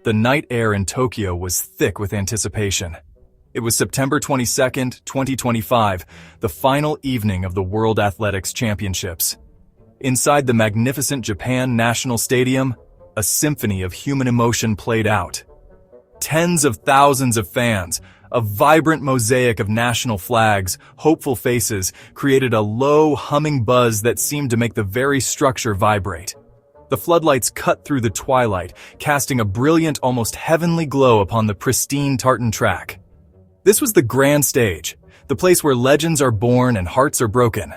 The night air in Tokyo was thick with anticipation. It was September 22nd, 2025, the final evening of the World Athletics Championships. Inside the magnificent Japan National Stadium, a symphony of human emotion played out. Tens of thousands of fans, a vibrant mosaic of national flags, hopeful faces, created a low, humming buzz that seemed to make the very structure vibrate. The floodlights cut through the twilight, casting a brilliant, almost heavenly glow upon the pristine tartan track. This was the grand stage, the place where legends are born and hearts are broken.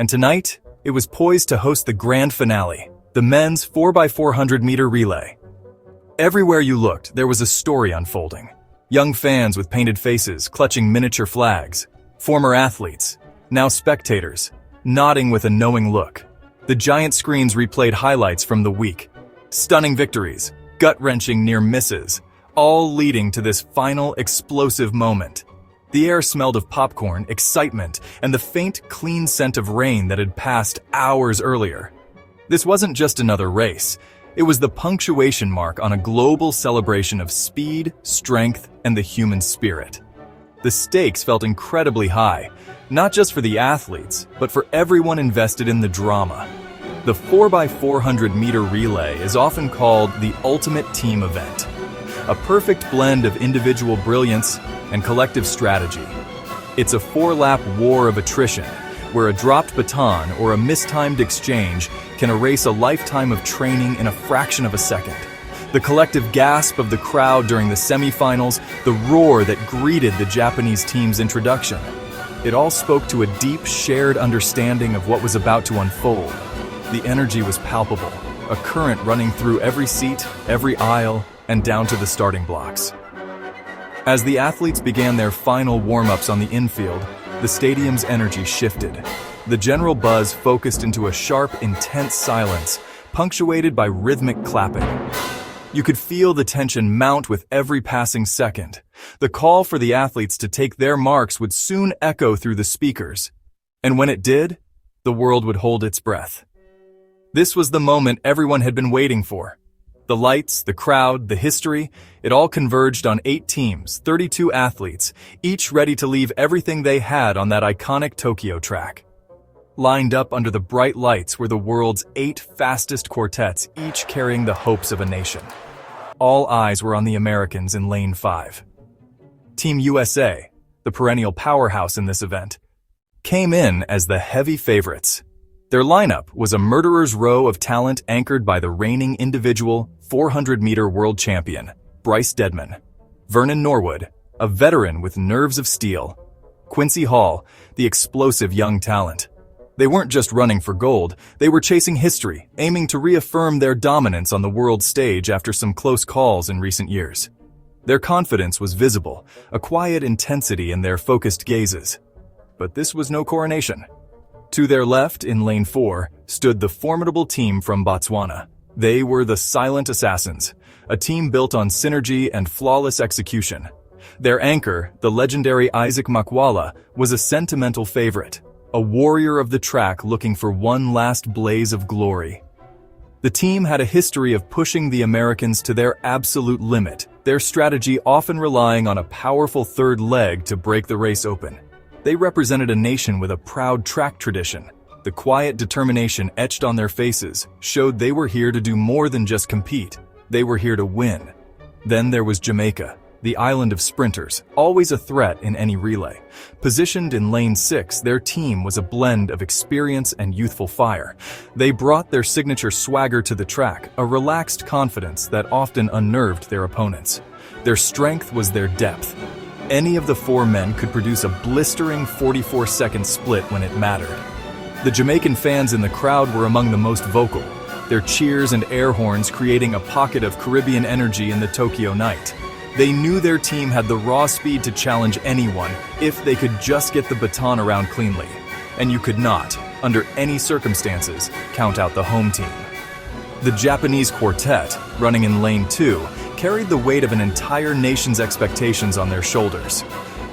And tonight, it was poised to host the grand finale, the men's 4x400m relay. Everywhere you looked, there was a story unfolding. Young fans with painted faces clutching miniature flags, former athletes, now spectators, nodding with a knowing look. The giant screens replayed highlights from the week, stunning victories, gut-wrenching near misses, all leading to this final explosive moment. The air smelled of popcorn, excitement, and the faint, clean scent of rain that had passed hours earlier. This wasn't just another race. It was the punctuation mark on a global celebration of speed, strength, and the human spirit. The stakes felt incredibly high, not just for the athletes, but for everyone invested in the drama. The 4x400m relay is often called the ultimate team event, a perfect blend of individual brilliance and collective strategy. It's a four-lap war of attrition, where a dropped baton or a mistimed exchange can erase a lifetime of training in a fraction of a second. The collective gasp of the crowd during the semifinals, the roar that greeted the Japanese team's introduction. It all spoke to a deep, shared understanding of what was about to unfold. The energy was palpable, a current running through every seat, every aisle, and down to the starting blocks. As the athletes began their final warm-ups on the infield, the stadium's energy shifted. The general buzz focused into a sharp, intense silence, punctuated by rhythmic clapping. You could feel the tension mount with every passing second. The call for the athletes to take their marks would soon echo through the speakers. And when it did, the world would hold its breath. This was the moment everyone had been waiting for. The lights, the crowd, the history, it all converged on 8 teams, 32 athletes, each ready to leave everything they had on that iconic Tokyo track. Lined up under the bright lights were the world's 8 fastest quartets, each carrying the hopes of a nation. All eyes were on the Americans in Lane 5. Team USA, the perennial powerhouse in this event, came in as the heavy favorites. Their lineup was a murderer's row of talent anchored by the reigning individual 400m world champion, Bryce Deadman, Vernon Norwood, a veteran with nerves of steel, Quincy Hall, the explosive young talent. They weren't just running for gold, they were chasing history, aiming to reaffirm their dominance on the world stage after some close calls in recent years. Their confidence was visible, a quiet intensity in their focused gazes. But this was no coronation. To their left, in Lane 4, stood the formidable team from Botswana. They were the Silent Assassins, a team built on synergy and flawless execution. Their anchor, the legendary Isaac Makwala, was a sentimental favorite, a warrior of the track looking for one last blaze of glory. The team had a history of pushing the Americans to their absolute limit, their strategy often relying on a powerful third leg to break the race open. They represented a nation with a proud track tradition. The quiet determination etched on their faces showed they were here to do more than just compete. They were here to win. Then there was Jamaica, the island of sprinters, always a threat in any relay. Positioned in Lane 6, their team was a blend of experience and youthful fire. They brought their signature swagger to the track, a relaxed confidence that often unnerved their opponents. Their strength was their depth. Any of the 4 men could produce a blistering 44-second split when it mattered. The Jamaican fans in the crowd were among the most vocal, their cheers and air horns creating a pocket of Caribbean energy in the Tokyo night. They knew their team had the raw speed to challenge anyone if they could just get the baton around cleanly. And you could not, under any circumstances, count out the home team. The Japanese quartet, running in Lane 2, carried the weight of an entire nation's expectations on their shoulders.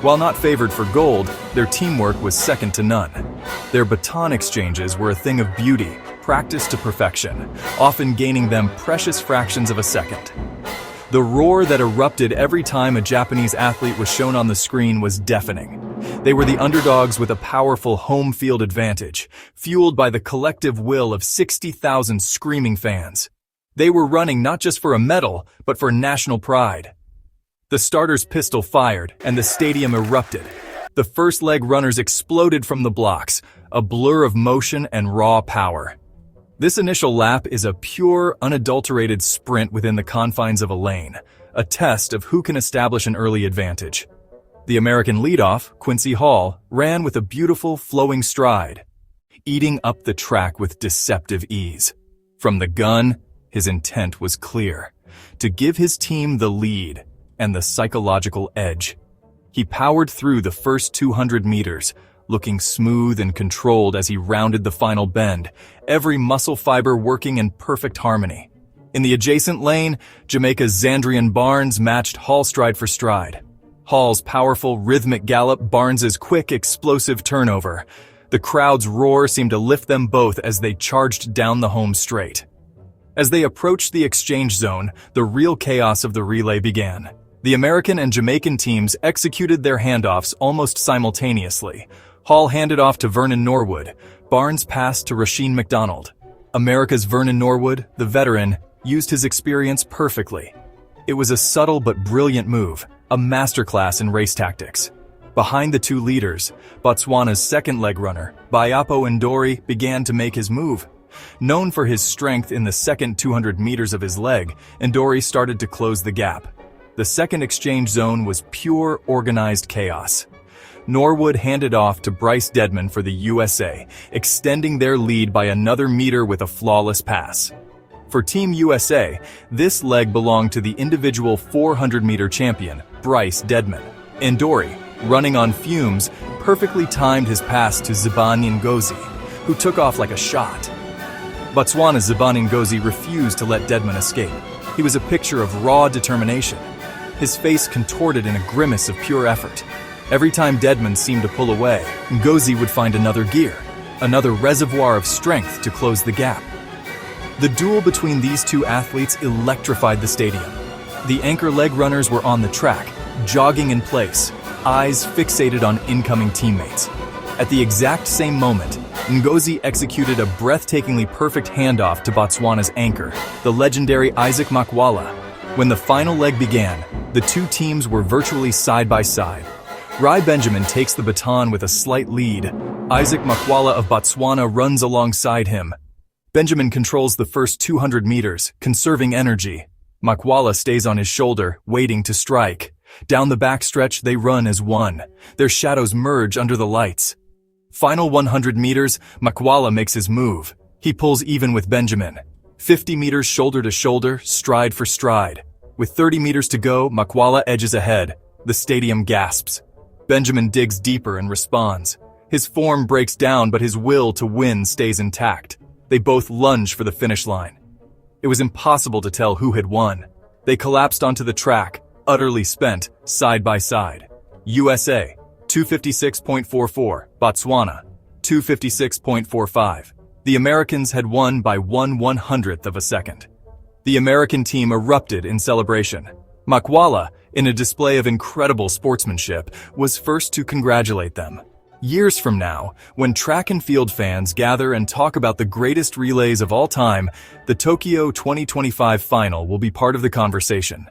While not favored for gold, their teamwork was second to none. Their baton exchanges were a thing of beauty, practiced to perfection, often gaining them precious fractions of a second. The roar that erupted every time a Japanese athlete was shown on the screen was deafening. They were the underdogs with a powerful home field advantage, fueled by the collective will of 60,000 screaming fans. They were running not just for a medal, but for national pride. The starter's pistol fired, and the stadium erupted. The first leg runners exploded from the blocks, a blur of motion and raw power. This initial lap is a pure, unadulterated sprint within the confines of a lane, a test of who can establish an early advantage. The American leadoff, Quincy Hall, ran with a beautiful, flowing stride, eating up the track with deceptive ease. From the gun, his intent was clear: to give his team the lead and the psychological edge. He powered through the first 200 meters, looking smooth and controlled as he rounded the final bend, every muscle fiber working in perfect harmony. In the adjacent lane, Jamaica's Xandrian Barnes matched Hall stride for stride. Hall's powerful, rhythmic gallop, Barnes's quick, explosive turnover. The crowd's roar seemed to lift them both as they charged down the home straight. As they approached the exchange zone, the real chaos of the relay began. The American and Jamaican teams executed their handoffs almost simultaneously. Hall handed off to Vernon Norwood. Barnes passed to Rashean McDonald. America's Vernon Norwood, the veteran, used his experience perfectly. It was a subtle but brilliant move, a masterclass in race tactics. Behind the two leaders, Botswana's second leg runner, Bayapo Ndori, began to make his move. Known for his strength in the second 200 meters of his leg, Ndori started to close the gap. The second exchange zone was pure, organized chaos. Norwood handed off to Bryce Deadman for the USA, extending their lead by another meter with a flawless pass. For Team USA, this leg belonged to the individual 400-meter champion, Bryce Deadman. Ndori, running on fumes, perfectly timed his pass to Zibani Ngozi, who took off like a shot. Botswana's Zibani Ngozi refused to let Deadman escape. He was a picture of raw determination. His face contorted in a grimace of pure effort. Every time Deadman seemed to pull away, Ngozi would find another gear, another reservoir of strength to close the gap. The duel between these two athletes electrified the stadium. The anchor leg runners were on the track, jogging in place, eyes fixated on incoming teammates. At the exact same moment, Ngozi executed a breathtakingly perfect handoff to Botswana's anchor, the legendary Isaac Makwala. When the final leg began, the two teams were virtually side by side. Rai Benjamin takes the baton with a slight lead. Isaac Makwala of Botswana runs alongside him. Benjamin controls the first 200 meters, conserving energy. Makwala stays on his shoulder, waiting to strike. Down the backstretch, they run as one. Their shadows merge under the lights. Final 100 meters, Makwala makes his move. He pulls even with Benjamin. 50 meters shoulder to shoulder, stride for stride. With 30 meters to go, Makwala edges ahead. The stadium gasps. Benjamin digs deeper and responds. His form breaks down, but his will to win stays intact. They both lunge for the finish line. It was impossible to tell who had won. They collapsed onto the track, utterly spent, side by side. USA, 256.44, Botswana, 256.45. The Americans had won by 1/100th of a second. The American team erupted in celebration. Makwala, in a display of incredible sportsmanship, was first to congratulate them. Years from now, when track and field fans gather and talk about the greatest relays of all time, the Tokyo 2025 final will be part of the conversation.